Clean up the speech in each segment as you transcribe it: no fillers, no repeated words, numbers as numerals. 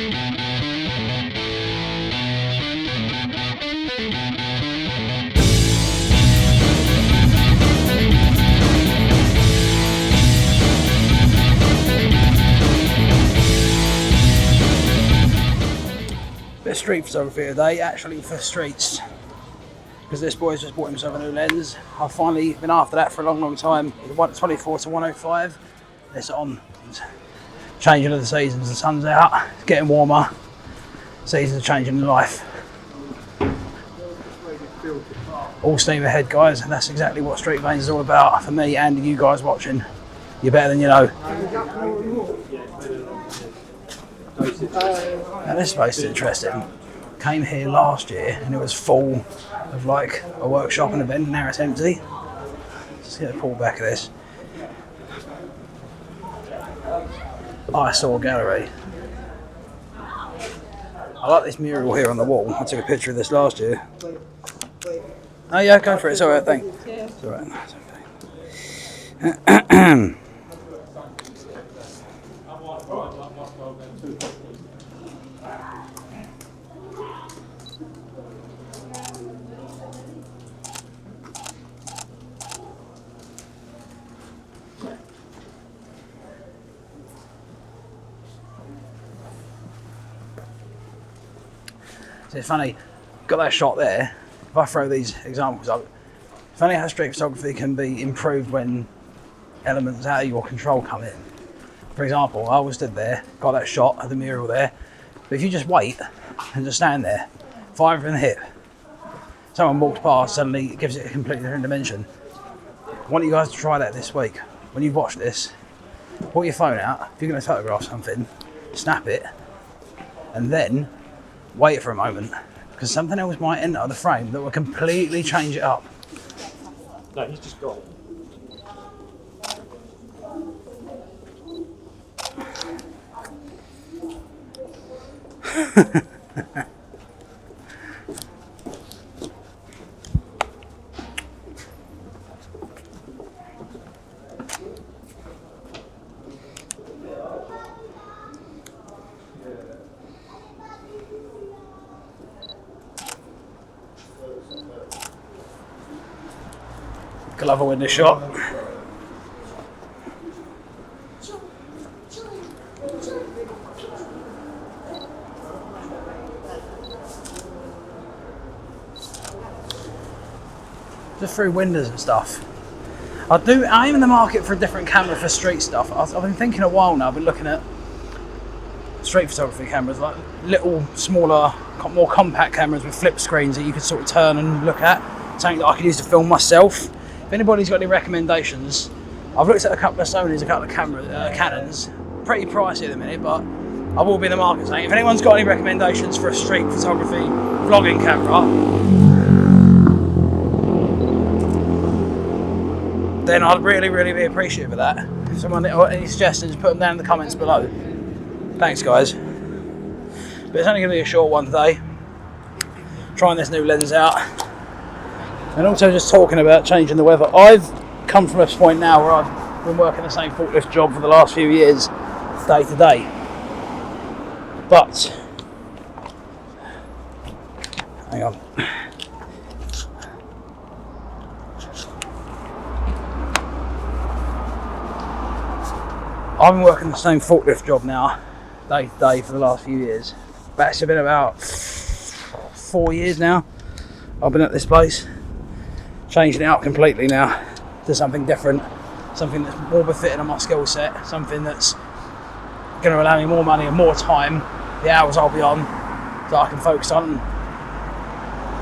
Bit of street photography today, actually for streets, because this boy's just bought himself a new lens. I've finally been after that for a long time. The 124 to 105, it's on. It's changing of the seasons, the sun's out, it's getting warmer, seasons are changing in life. All steam ahead, guys, and that's exactly what Street Vanes is all about for me and you guys watching. You're better than you know. Now this place is interesting. Came here last year and it was full of like a workshop and event, and now it's empty. Just get a pull back of this. Eyesore gallery. I like this mural here on the wall. I took a picture of this last year. Oh yeah, go for it. It's alright, thanks. It's alright. It's okay. So it's funny, got that shot there. If I throw these examples up, it's funny how street photography can be improved when elements out of your control come in. For example, I was stood there, got that shot of the mural there, but if you just wait and just stand there, fire from the hip, someone walks past, suddenly it gives it a completely different dimension. I want you guys to try that this week. When you watch this, pull your phone out, if you're going to photograph something, snap it, and then wait for a moment, because something else might enter the frame that will completely change it up. No, he's just got it. Love a window shot. Just through windows and stuff. I am in the market for a different camera for street stuff. I've been thinking a while now. I've been looking at street photography cameras, like little, smaller, more compact cameras with flip screens that you could sort of turn and look at. Something that I could use to film myself. If anybody's got any recommendations, I've looked at a couple of Sonys, a couple of Canons, pretty pricey at the minute, but I will be in the market. So if anyone's got any recommendations for a street photography vlogging camera, then I'd really be appreciative of that. If someone got any suggestions, put them down in the comments below. Thanks guys. But it's only going to be a short one today. Trying this new lens out. And also just talking about changing the weather. I've come from a point now where I've been working the same forklift job for the last few years, day to day. But, hang on. I've been working the same forklift job now, day to day for the last few years. But it's been about 4 years now. I've been at this place. Changing it up completely now to something different, something that's more befitting on my skill set, something that's going to allow me more money and more time, the hours I'll be on, that I can focus on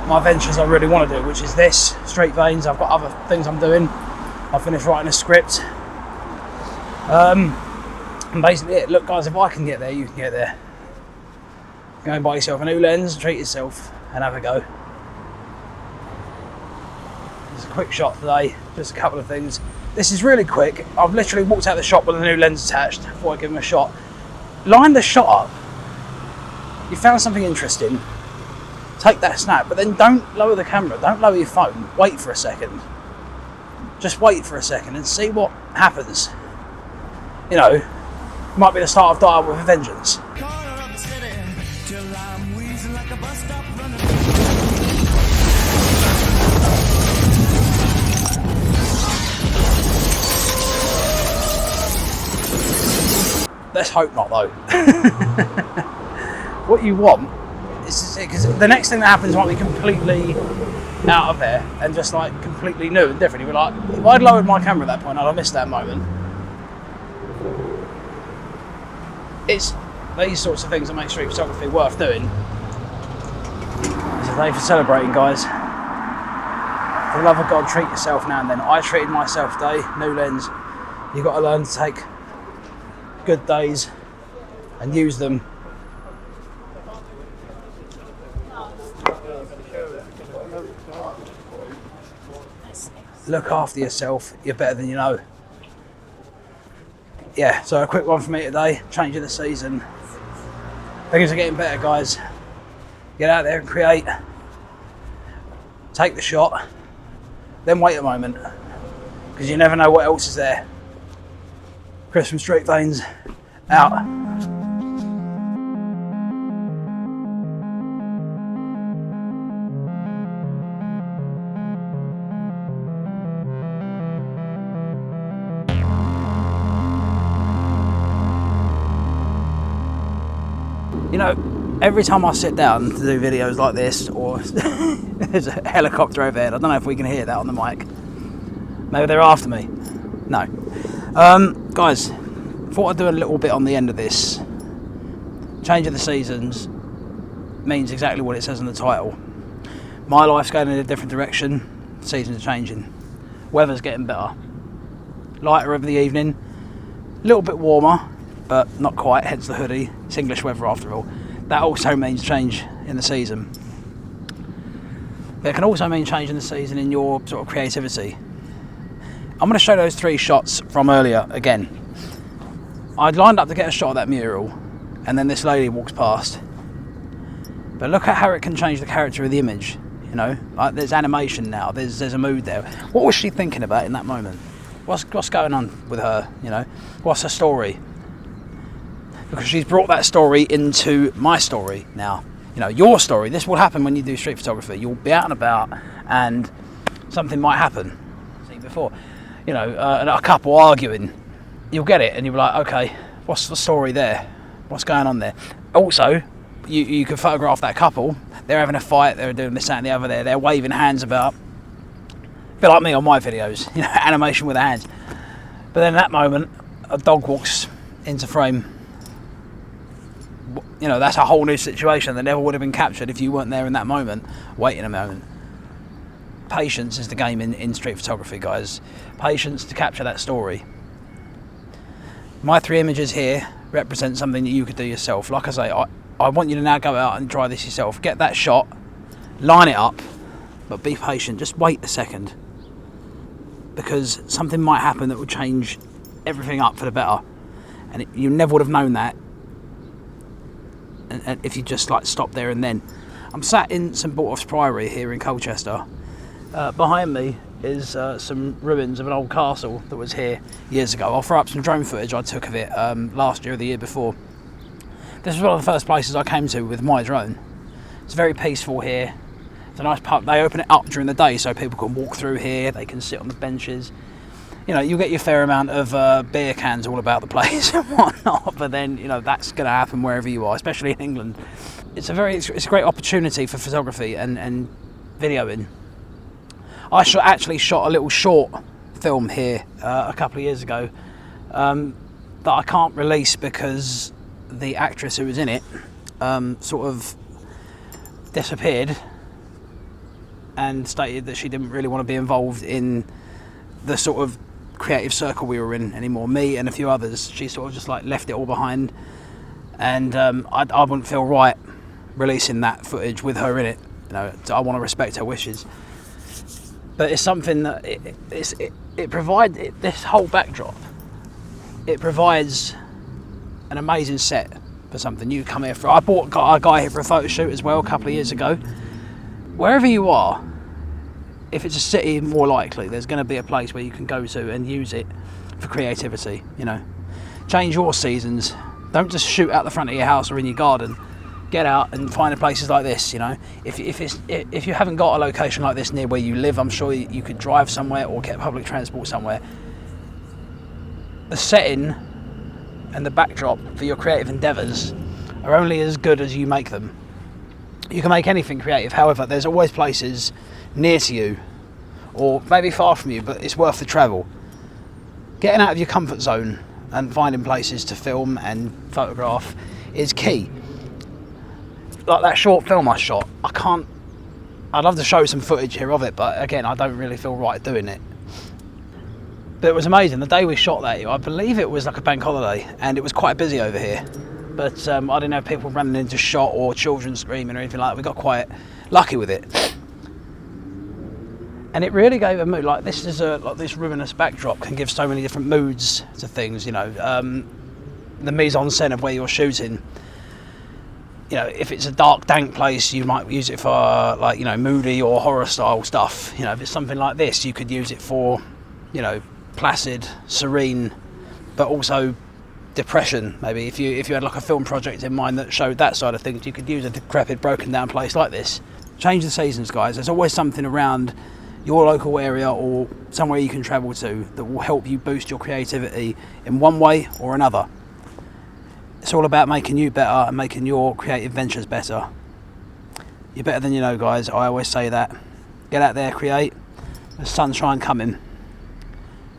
my ventures I really want to do, which is this, Street Vanes. I've got other things I'm doing. I've finished writing a script. And basically it. Look guys, if I can get there, you can get there. Go and buy yourself a new lens, treat yourself, and have a go. A quick shot today, just a couple of things. This is really quick. I've literally walked out of the shop with a new lens attached before I give them a shot. Line the shot up. You found something interesting, take that snap, but then don't lower the camera, don't lower your phone. Wait for a second. Just wait for a second and see what happens. You know, might be the start of Die with a Vengeance. Let's hope not, though. What you want is, because the next thing that happens might be completely out of there and just like completely new and different. You'd be like, if I'd lowered my camera at that point, I'd have missed that moment. It's these sorts of things that make street photography worth doing. It's a day for celebrating, guys. For the love of God, treat yourself now and then. I treated myself today, new lens. You've got to learn to take good days and use them. Look after yourself, you're better than you know. Yeah, so a quick one for me today, change of the season. Things are getting better, guys. Get out there and create. Take the shot, then wait a moment, because you never know what else is there. Chris from Street Lanes, out. You know, every time I sit down to do videos like this, or there's a helicopter overhead, I don't know if we can hear that on the mic. Maybe they're after me. No. Guys, thought I'd do a little bit on the end of this. Change of the seasons means exactly what it says in the title. My life's going in a different direction, seasons are changing. Weather's getting better. Lighter over the evening, a little bit warmer, but not quite, hence the hoodie. It's English weather after all. That also means change in the season. But it can also mean change in the season in your sort of creativity. I'm going to show those 3 shots from earlier again. I'd lined up to get a shot of that mural, and then this lady walks past. But look at how it can change the character of the image. You know, like there's animation now, there's a mood there. What was she thinking about in that moment? What's going on with her, you know? What's her story? Because she's brought that story into my story now. You know, your story. This will happen when you do street photography. You'll be out and about and something might happen. See before, you know, a couple arguing. You'll get it and you'll be like, okay, what's the story there? What's going on there? Also, you can photograph that couple. They're having a fight. They're doing this, that and the other there. They're waving hands about. A bit like me on my videos, you know, animation with the hands. But then in that moment, a dog walks into frame. You know, that's a whole new situation that never would have been captured if you weren't there in that moment, waiting a moment. Patience is the game in street photography, guys. Patience to capture that story. My 3 images here represent something that you could do yourself. Like I say, I want you to now go out and try this yourself. Get that shot, line it up, but be patient. Just wait a second. Because something might happen that will change everything up for the better. And you never would have known that and if you just like stop there and then. I'm sat in St Botolph's Priory here in Colchester. Behind me is some ruins of an old castle that was here years ago. I'll throw up some drone footage I took of it last year or the year before. This was one of the first places I came to with my drone. It's very peaceful here. It's a nice pub. They open it up during the day so people can walk through here, they can sit on the benches. You know, you'll get your fair amount of beer cans all about the place and whatnot, but then, you know, that's going to happen wherever you are, especially in England. It's a great opportunity for photography and videoing. I actually shot a little short film here a couple of years ago that I can't release because the actress who was in it sort of disappeared and stated that she didn't really want to be involved in the sort of creative circle we were in anymore. Me and a few others, she sort of just like left it all behind, and I wouldn't feel right releasing that footage with her in it. You know, I want to respect her wishes. But it's something that it provides this whole backdrop. It provides an amazing set for something you come here for. I bought a guy here for a photo shoot as well a couple of years ago. Wherever you are, if it's a city, more likely there's going to be a place where you can go to and use it for creativity. You know, change your seasons. Don't just shoot out the front of your house or in your garden. Get out and find places like this. You know, if you haven't got a location like this near where you live, I'm sure you could drive somewhere or get public transport somewhere. The setting and the backdrop for your creative endeavours are only as good as you make them. You can make anything creative, however, there's always places near to you, or maybe far from you, but it's worth the travel. Getting out of your comfort zone and finding places to film and photograph is key. Like that short film I shot, I'd love to show some footage here of it, but again, I don't really feel right doing it. But it was amazing. The day we shot that, I believe it was like a bank holiday, and it was quite busy over here. But I didn't have people running into shot or children screaming or anything like that. We got quite lucky with it. And it really gave a mood. Like this is this ruinous backdrop can give so many different moods to things. You know, the mise en scène of where you're shooting. You know, if it's a dark, dank place, you might use it for like, you know, moody or horror style stuff. You know, if it's something like this, you could use it for, you know, placid, serene, but also depression. Maybe if you had like a film project in mind that showed that side of things, you could use a decrepit, broken down place like this. Change the seasons, guys. There's always something around your local area or somewhere you can travel to that will help you boost your creativity in one way or another. It's all about making you better and making your creative ventures better. You're better than you know, guys. I always say that. Get out there, create. There's sunshine coming.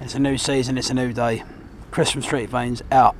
It's a new season, it's a new day. Chris from Street Veins, out.